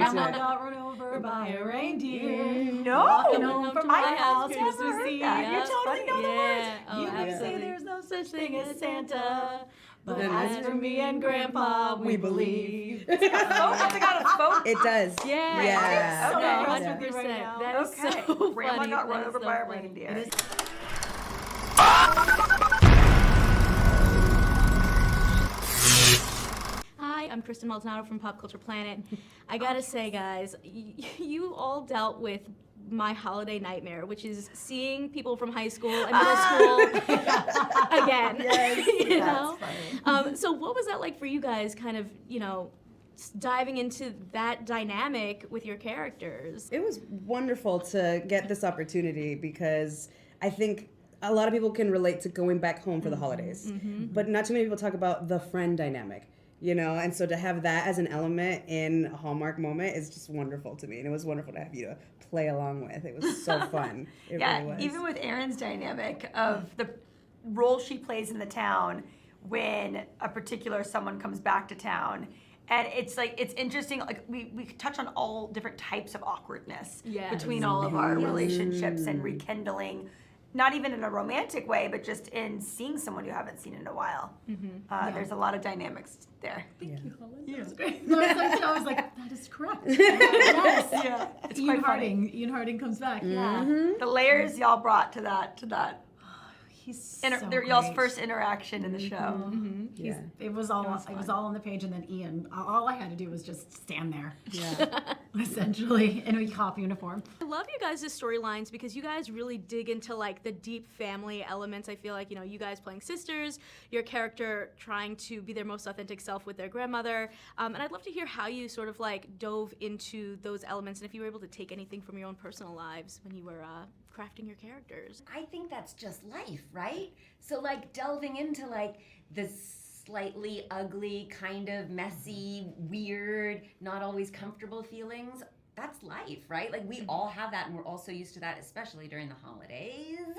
Grandma got run over by a reindeer. No. Walking home from my house, Christmas Christmas Eve. Eve. You totally know the words. Oh, You can say absolutely. there's no such thing as Santa. But as for me and Grandpa, we believe. It's got a folk. It does. Yeah. Yeah. So Okay. impressed with you right 100%. now. That is Okay. so Grandma funny. got That run is over so by a funny. reindeer. It is. Hi, I'm Kristen Maldonado from Pop Culture Planet. I gotta say, guys, you all dealt with my holiday nightmare, which is seeing people from high school and middle school again. Yes, you know? funny. So what was that like for you guys, kind of, diving into that dynamic with your characters? It was wonderful to get this opportunity because I think a lot of people can relate to going back home for the holidays, but not too many people talk about the friend dynamic, and so to have that as an element in a Hallmark moment is just wonderful to me, and it was wonderful to have you to play along with. It was so fun. It really was. Even with Erin's dynamic of the role she plays in the town when a particular someone comes back to town. And it's interesting, like we touch on all different types of awkwardness between all of our relationships and rekindling, not even in a romantic way, but just in seeing someone you haven't seen in a while. There's a lot of dynamics there. Thank you, Holland. That was great. I was like, that is correct. Yes. Yeah, it's Ian quite funny. Harding. Ian Harding comes back. Yeah, the layers y'all brought to that. He's y'all's great. first interaction in the show. It was all on the page, and then Ian. All I had to do was just stand there. Yeah. Essentially, in a cop uniform. I love you guys' storylines because you guys really dig into like the deep family elements. I feel like, you guys playing sisters, your character trying to be their most authentic self with their grandmother. And I'd love to hear how you sort of like dove into those elements and if you were able to take anything from your own personal lives when you were crafting your characters. I think that's just life, right? So like delving into like the slightly ugly, kind of messy, weird, not always comfortable feelings, that's life, right? Like we all have that and we're all so used to that, especially during the holidays,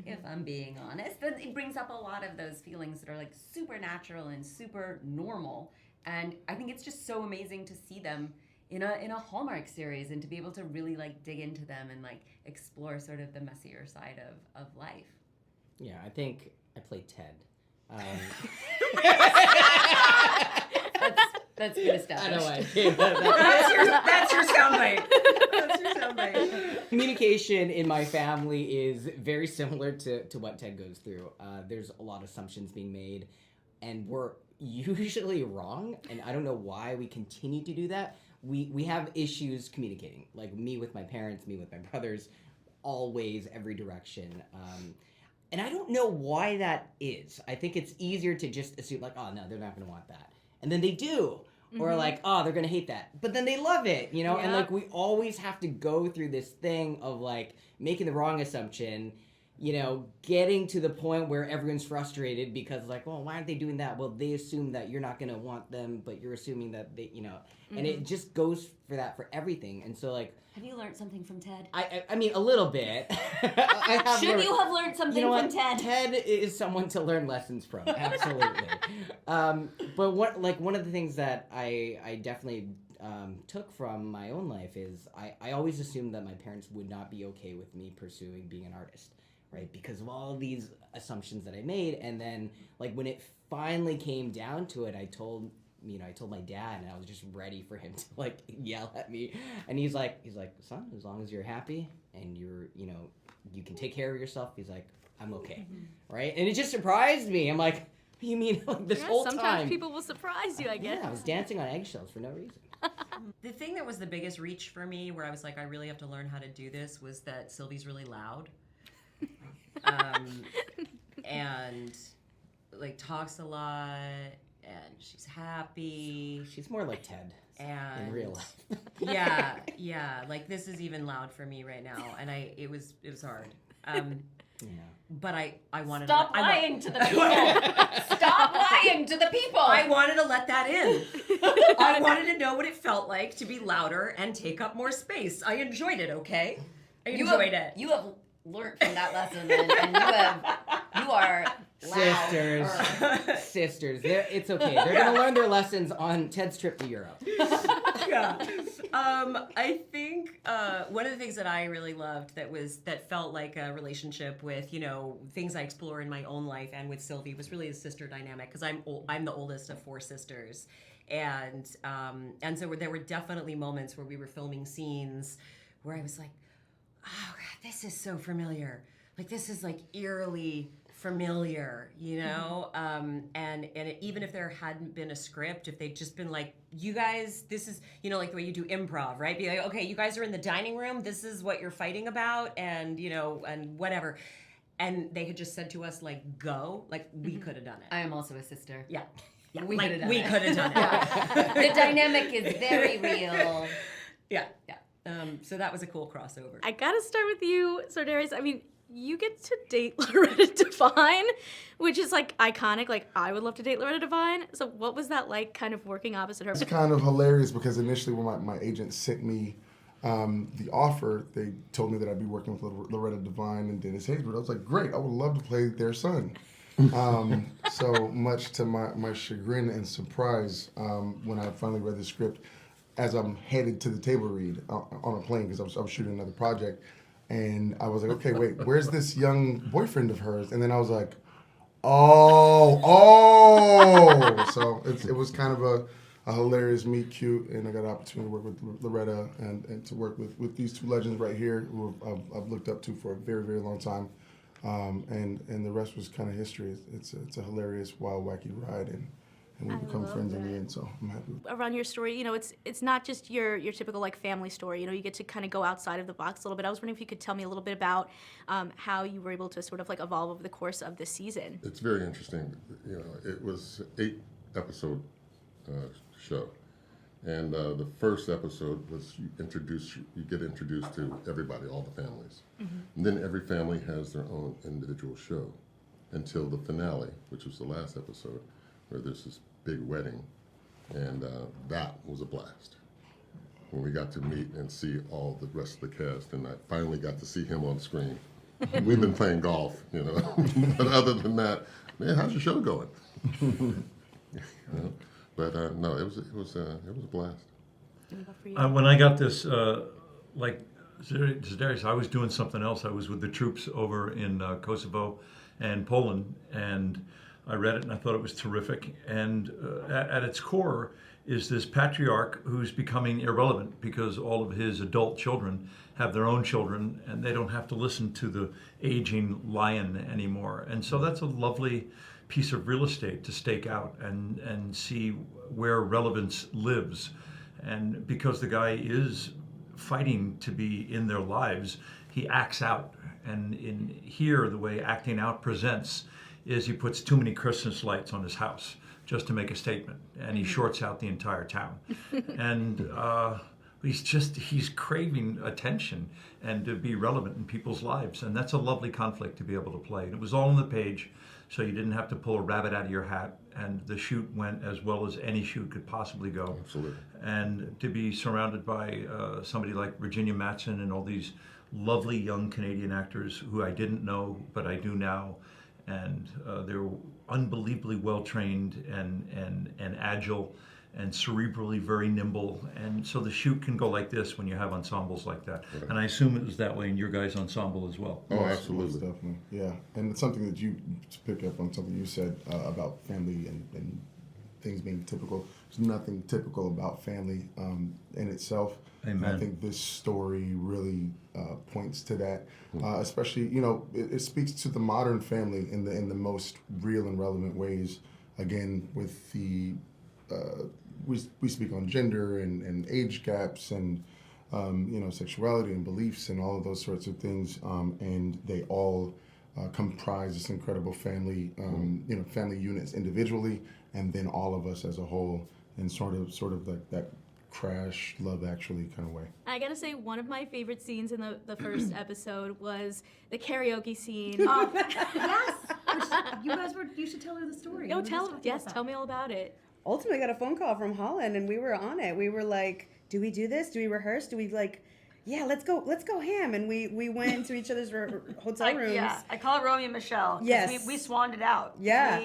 if I'm being honest. But it brings up a lot of those feelings that are like super natural and super normal. And I think it's just so amazing to see them in a Hallmark series and to be able to really like dig into them and like explore sort of the messier side of life. Yeah, I think I played Ted. That's been established. I know I did. That's your soundbite. That's your soundbite. Communication in my family is very similar to what Ted goes through. There's a lot of assumptions being made, and we're usually wrong, and I don't know why we continue to do that. We have issues communicating, like me with my parents, me with my brothers, always, every direction. And I don't know why that is. I think it's easier to just assume, like, oh, no, they're not going to want that. And then they do. Or like, oh, they're going to hate that. But then they love it, And like, we always have to go through this thing of like making the wrong assumption, getting to the point where everyone's frustrated because like, well, why aren't they doing that? Well, they assume that you're not going to want them, but you're assuming that they, and it just goes for that for everything. And so like, Have you learned something from Ted? I mean, a little bit. Should you have learned something from Ted? Ted is someone to learn lessons from, absolutely. But one of the things that I definitely took from my own life is I always assumed that my parents would not be okay with me pursuing being an artist, right? Because of all these assumptions that I made, and then like when it finally came down to it, I told my dad, and I was just ready for him to like yell at me. And he's like, son, as long as you're happy and you're, you can take care of yourself, he's like, I'm okay, right? And it just surprised me. I'm like, you mean like this whole time? Sometimes people will surprise you, I guess. Yeah, I was dancing on eggshells for no reason. The thing that was the biggest reach for me, where I was like, I really have to learn how to do this, was that Sylvie's really loud. And like talks a lot. And she's happy. She's more like Ted in real life. yeah. Like this is even loud for me right now, and it was hard. But I wanted Stop lying to the people. Stop lying to the people. I wanted to let that in. I wanted to know what it felt like to be louder and take up more space. I enjoyed it. Okay, I enjoyed it. You have learned from that lesson, and you are loud. Sisters. It's okay. They're gonna learn their lessons on Ted's trip to Europe. Yeah. I think one of the things that I really loved that felt like a relationship with, things I explore in my own life and with Sylvie was really a sister dynamic, because I'm the oldest of 4 sisters. And so there were definitely moments where we were filming scenes where I was like, oh God, this is so familiar. Like, this is like eerily familiar, and even if there hadn't been a script, if they'd just been like, you guys, this is, like the way you do improv, right? Be like, okay, you guys are in the dining room, this is what you're fighting about, and and whatever. And they had just said to us, like, go, like, we could have done it. I am also a sister. Yeah. We could have done it. could have done it. The dynamic is very real. Yeah. So that was a cool crossover. I gotta start with you, so Darius. I mean, you get to date Loretta Devine, which is like iconic. Like, I would love to date Loretta Devine. So what was that like, kind of working opposite her? It's kind of hilarious because initially when my agent sent me the offer, they told me that I'd be working with Loretta Devine and Dennis Haysbert. I was like, great, I would love to play their son. So much to my chagrin and surprise, when I finally read the script, as I'm headed to the table read on a plane, because I was shooting another project, and I was like, okay, wait, where's this young boyfriend of hers? And then I was like, oh. So it was kind of a hilarious meet cute, and I got an opportunity to work with Loretta and to work with these 2 legends right here who I've looked up to for a very, very long time. And the rest was kind of history. It's a hilarious, wild, wacky ride, and we become friends in the end. So I'm happy. Around your story, it's not just your typical like family story. You get to kind of go outside of the box a little bit. I was wondering if you could tell me a little bit about how you were able to sort of like evolve over the course of this season. It's very interesting. It was 8-episode show, and the first episode was you get introduced to everybody, all the families, and then every family has their own individual show until the finale, which was the last episode, where there's this big wedding, and that was a blast. When we got to meet and see all the rest of the cast, and I finally got to see him on screen. We've been playing golf, but other than that, man, how's your show going? But no, it was a blast. When I got this, like Darius, I was doing something else. I was with the troops over in Kosovo and Poland, and I read it and I thought it was terrific. And at its core is this patriarch who's becoming irrelevant because all of his adult children have their own children, and they don't have to listen to the aging lion anymore. And so that's a lovely piece of real estate to stake out and see where relevance lives. And because the guy is fighting to be in their lives, he acts out. And in here, the way acting out presents is he puts too many Christmas lights on his house just to make a statement, and he shorts out the entire town. And he's craving attention and to be relevant in people's lives, and that's a lovely conflict to be able to play. And it was all on the page, so you didn't have to pull a rabbit out of your hat, and the shoot went as well as any shoot could possibly go. Absolutely. And to be surrounded by somebody like Virginia Madsen and all these lovely young Canadian actors who I didn't know, but I do now, and they're unbelievably well trained and agile and cerebrally very nimble, and so the shoot can go like this when you have ensembles like that. Right. And I assume it was that way in your guys' ensemble as well. Oh, absolutely. Definitely, yeah. And it's something that you, to pick up on something you said about family and things being typical. There's nothing typical about family in itself. Amen. I think this story really points to that, especially, it speaks to the modern family in the most real and relevant ways. Again, with the we speak on gender and age gaps and sexuality and beliefs and all of those sorts of things, and they all comprise this incredible family, family units individually, and then all of us as a whole, in sort of like that Crash, Love Actually kind of way. I gotta say, one of my favorite scenes in the first episode was the karaoke scene. Yes. You should tell her the story. No, tell me all about it. Ultimately, got a phone call from Holland, and we were on it. We were like, do we do this? Do we rehearse? Do we yeah, let's go ham. And we went into each other's hotel rooms. Yeah, I call it Romeo and Michelle. Yes. We swanned it out. Yeah.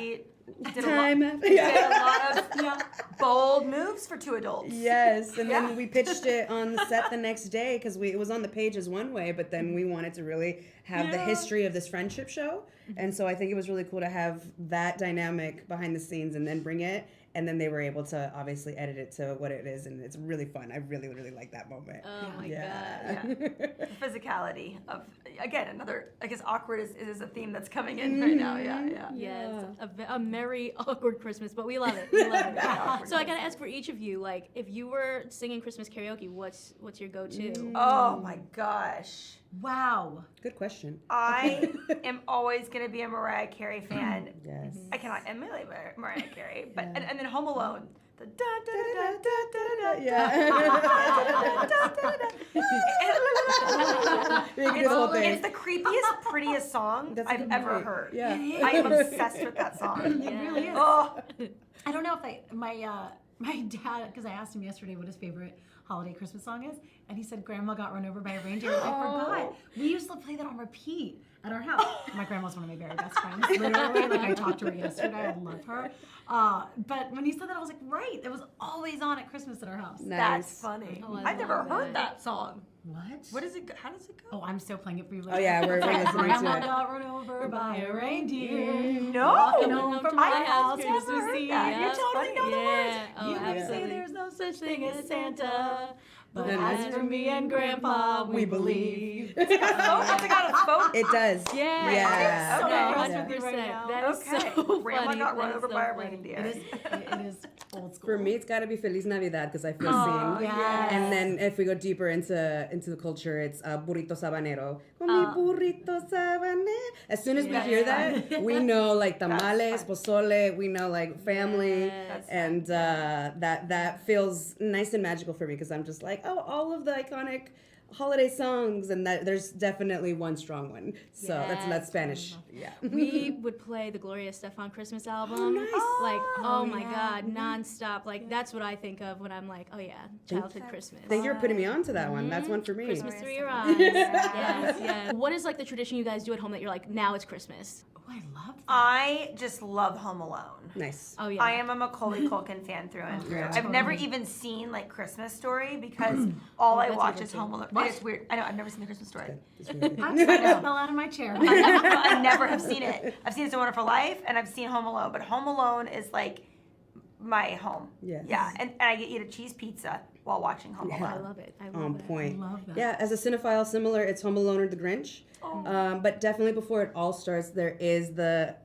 Time. Did a lot of bold moves for 2 adults. Yes, and Yeah. then we pitched it on the set the next day because it was on the pages one way, but then we wanted to really have the history of this friendship show, and so I think it was really cool to have that dynamic behind the scenes and then bring it, and then they were able to obviously edit it to what it is, and it's really fun. I really, really like that moment. Oh my god. Yeah. The physicality of, again, another, I guess awkward is a theme that's coming in right now. Yeah. Yes, a merry, awkward Christmas, but we love it. We love it. Awkward So I gotta ask for each of you, like, if you were singing Christmas karaoke, what's your go-to? Oh my gosh. Wow. Good question. I am always going to be a Mariah Carey fan. Yes. I cannot emulate Mariah Carey, but and then Home Alone. The da da da da da da da It's the creepiest, prettiest song I've ever heard. Yeah. I am obsessed with that song. It really is. Oh, I don't know if my dad, because I asked him yesterday what his favorite holiday Christmas song is, and he said Grandma Got Run Over by a Reindeer. I forgot. We used to play that on repeat at our house. My grandma's one of my very best friends. Literally, like I talked to her yesterday. I love her. But when he said that, I was like, right. It was always on at Christmas at our house. Nice. that's funny. Oh, I I've never love heard that. that song. What? What is it? How does it go? Oh, I'm still playing it for you later. Oh yeah, we're listening Grandma to it. got run over by a reindeer. No. Walking home from my house, I've never Christmas heard Eve. that. You That's totally funny. know the words. Yeah. Oh, You absolutely. say there's no such thing as Santa, but Then as for me and Grandpa, we believe. It's like a folk. It does. Yeah. Yeah. So Okay. impressed with you right now. That is Okay. so Grandma funny. got run That is over so by a funny. reindeer. It is old school. For me, it's got to be Feliz Navidad because I feel Oh, seen. yes. And then if we go deeper into the culture, it's burrito sabanero. Con mi burrito sabanero. As soon as we hear that, we know like tamales, pozole. We know like family, Yes. and that feels nice and magical for me because I'm just like, oh, all of the iconic holiday songs, and that there's definitely one strong one. So that's Yes. Spanish. Yeah. We would play the Gloria Estefan Christmas album. nice. Like, oh my yeah. God, nonstop. Like, that's what I think of when I'm like, oh yeah, childhood Christmas. Thank you for putting me on to that one. That's one for me. Christmas through your eyes. Yes, yes. What is like the tradition you guys do at home that you're like, now it's Christmas? Oh, I love that. I just love Home Alone. Nice. Oh yeah. I am a Macaulay Culkin fan through and through. I've never even seen like Christmas Story because all I that's watch weird is too. Home Alone. It's weird. I know. I've never seen the Christmas Story. I'm trying to spell out of my chair. I never have seen it. I've seen It's a Wonderful Life and I've seen Home Alone, but Home Alone is like my home. Yes. Yeah, and I get to eat a cheese pizza while watching Home Alone. I love it. I love On it. point. I love that. Yeah, as a cinephile, similar. It's Home Alone or The Grinch. But definitely before it all starts, there is the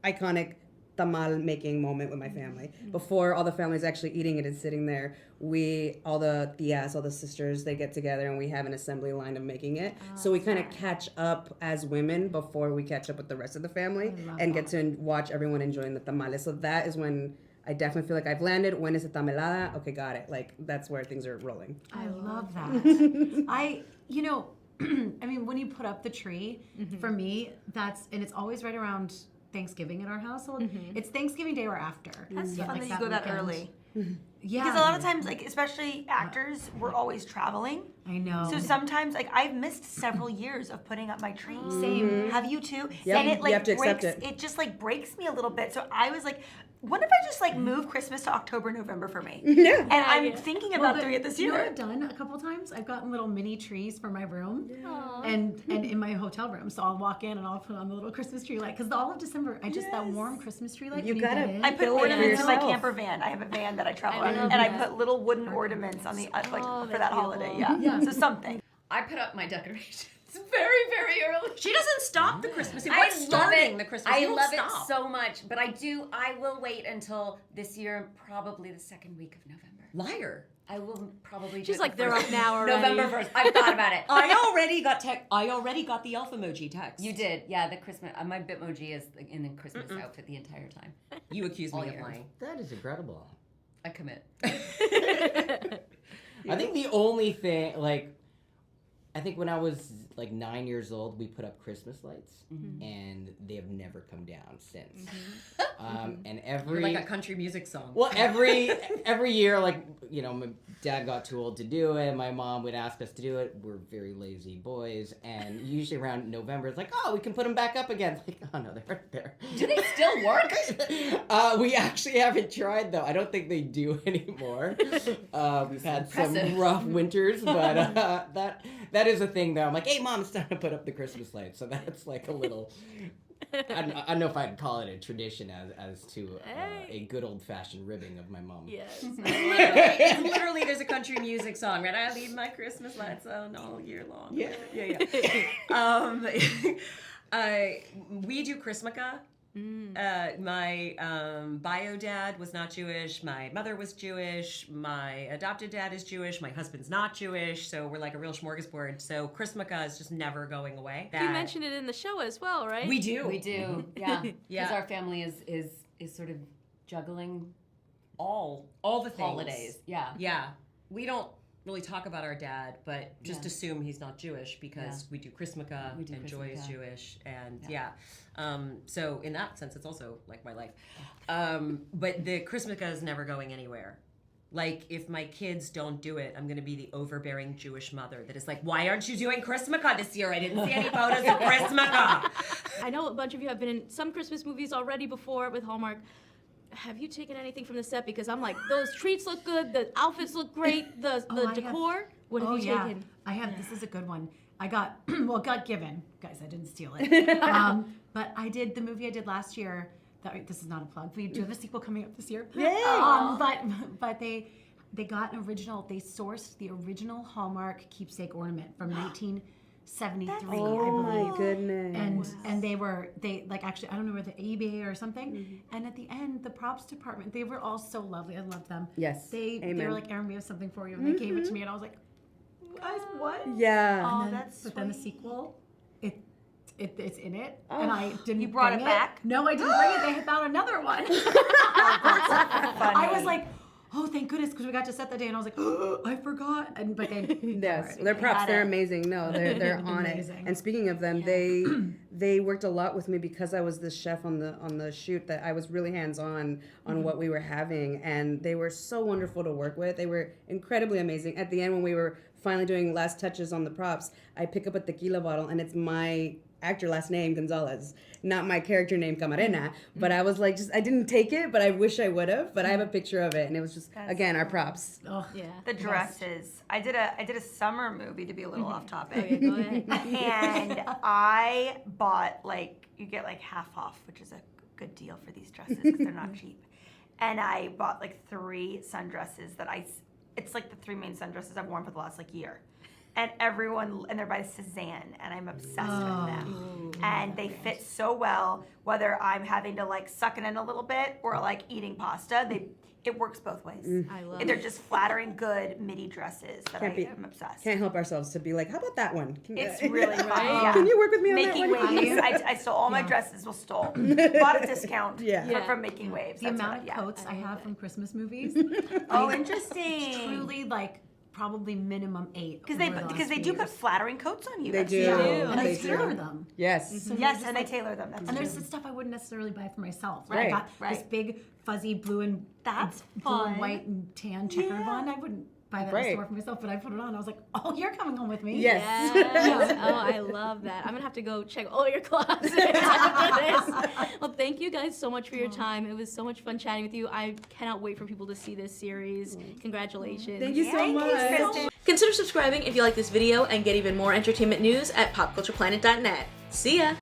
iconic tamal making moment with my family. Before all the family's actually eating it and sitting there, all the tias, all the sisters, they get together and we have an assembly line of making it. So we kind of catch up as women before we catch up with the rest of the family and get to watch everyone enjoying the tamales. So that is when I definitely feel like I've landed. When is it tamelada? Okay, got it. Like, that's where things are rolling. I love that. I mean, when you put up the tree, for me, and it's always right around Thanksgiving in our household. It's Thanksgiving Day or after. That's Yeah, fun like that you go that weekend. early. Yeah. Because a lot of times, like especially actors, we're always traveling. I know. So sometimes, like I've missed several years of putting up my tree. Same. Have you too? Yep. And it like You have to accept breaks. it. It just like breaks me a little bit. So I was like, what if I just like move Christmas to October, November for me? Yeah. And I'm thinking about But doing it this You know what year. I've done a couple times? I've gotten little mini trees for my room and in my hotel room. So I'll walk in and I'll put on the little Christmas tree light. Because all of December, that warm Christmas tree light. You when gotta- get in, I put Fill it for ornaments in my yourself. camper van. I have a van that I travel I on, love and I that. put little wooden ornaments on the like for that's that holiday. beautiful. Yeah. So something. I put up my decorations very, very early. She doesn't stop the Christmas. I What's love starting it. the Christmas? I You don't love stop. it so much, but I will wait until this year, probably the second week of November. Liar. I will probably. She's do it like, the they're first- up now already. November 1st. I've thought about it. I already got the elf emoji text. You did, yeah. The Christmas. My Bitmoji is in the Christmas outfit the entire time. You accused me All of year. lying. That is incredible. I commit. I think the only thing, like, I think when I was like 9 years old, we put up Christmas lights, and they have never come down since. And every Like a country music song. well, every year, like, you know, my dad got too old to do it. My mom would ask us to do it. We're very lazy boys, and usually around November, it's like, oh, we can put them back up again. Like, oh no, they're there. Do they still work? We actually haven't tried though. I don't think they do anymore. We've had some rough winters, but that is a thing though. I'm like, hey mom, it's time to put up the Christmas lights. So that's like a little. I don't know if I'd call it a tradition as to a good old fashioned ribbing of my mom. Yes. Literally, there's a country music song, right? I leave my Christmas lights on all year long. Yeah. We do Chrismica. My bio dad was not Jewish. My mother was Jewish. My adopted dad is Jewish. My husband's not Jewish. So we're like a real smorgasbord. So Chrismica is just never going away. You mentioned it in the show as well, right? We do. We do. Yeah. Because Yeah. our family is sort of juggling all the things. holidays. Yeah. Yeah. We don't really talk about our dad, but just Yeah. assume he's not Jewish because we do Chrismica We do and Joy is Chrismica. Jewish, and so in that sense, it's also like my life. But the Chrismica is never going anywhere. Like, if my kids don't do it, I'm going to be the overbearing Jewish mother that is like, why aren't you doing Chrismica this year? I didn't see any photos of Chrismica. I know a bunch of you have been in some Christmas movies already before with Hallmark. Have you taken anything from the set? Because I'm like, those treats look good, the outfits look great, the decor. What have you taken? I have. This is a good one. I got got given. Guys, I didn't steal it. But I did the movie I did last year. This is not a plug. We do have a sequel coming up this year. Yay! But they got an original. They sourced the original Hallmark keepsake ornament from 1973. I believe. my goodness. And they like, actually, I don't know, whether eBay or something. And at the end, the props department, they were all so lovely. I loved them. Yes. They Amen. were like, Erin, we have something for you. And they gave it to me, and I was like, guys, what? Yeah. Oh, And then, that's but then the sweet. sequel, it's in it, and I didn't. You brought bring it back? No, I didn't bring it. They had found another one. I was like, oh, thank goodness, because we got to set that day, and I was like, oh, I forgot. But they Yes, they their props, had they're it. amazing. No, they're on Amazing. it. And speaking of them, they worked a lot with me because I was the chef on the shoot, that I was really hands-on on what we were having, and they were so wonderful to work with. They were incredibly amazing. At the end, when we were finally doing last touches on the props, I pick up a tequila bottle, and it's my actor last name, Gonzalez, not my character name, Camarena. But I was like, I didn't take it, but I wish I would have. But I have a picture of it, and it was just, again, our props. Oh, Yeah. The dresses. I did a summer movie, to be a little off topic. Okay, go ahead. And I bought, like, you get like half off, which is a good deal for these dresses because they're not cheap. And I bought like 3 sundresses it's like the 3 main sundresses I've worn for the last like year. And they're by Cezanne, and I'm obsessed with them. And they fit so well, whether I'm having to like suck it in a little bit or like eating pasta. It works both ways. I love And they're it. just flattering good midi dresses that I'm obsessed. Can't help ourselves to be like, how about that one? It's really fun. Right? Yeah. Can you work with me on Making that one? waves. I stole all my dresses. Stole. Bought a discount Yeah. from making waves. the That's amount what of coats I I love have it. from Christmas movies. Oh, interesting. Truly, like, probably minimum 8. Because they do put flattering coats on you. They That's do. true. and they They do. tailor them. Yes. So Yes, just and like, they tailor them. That's And true. there's the stuff I wouldn't necessarily buy for myself. Right, I got this right. big fuzzy blue and That's blue and fun. white and tan checkered one. I wouldn't buy that in Right. the store for myself, but I put it on. I was like, oh, you're coming home with me. Yes. Yes. Oh, I love that. I'm gonna have to go check all your closets after this. Well, thank you guys so much for your time. It was so much fun chatting with you. I cannot wait for people to see this series. Congratulations. Thank you so Thank you, much. Kristen. Consider subscribing if you like this video and get even more entertainment news at popcultureplanet.net. See ya!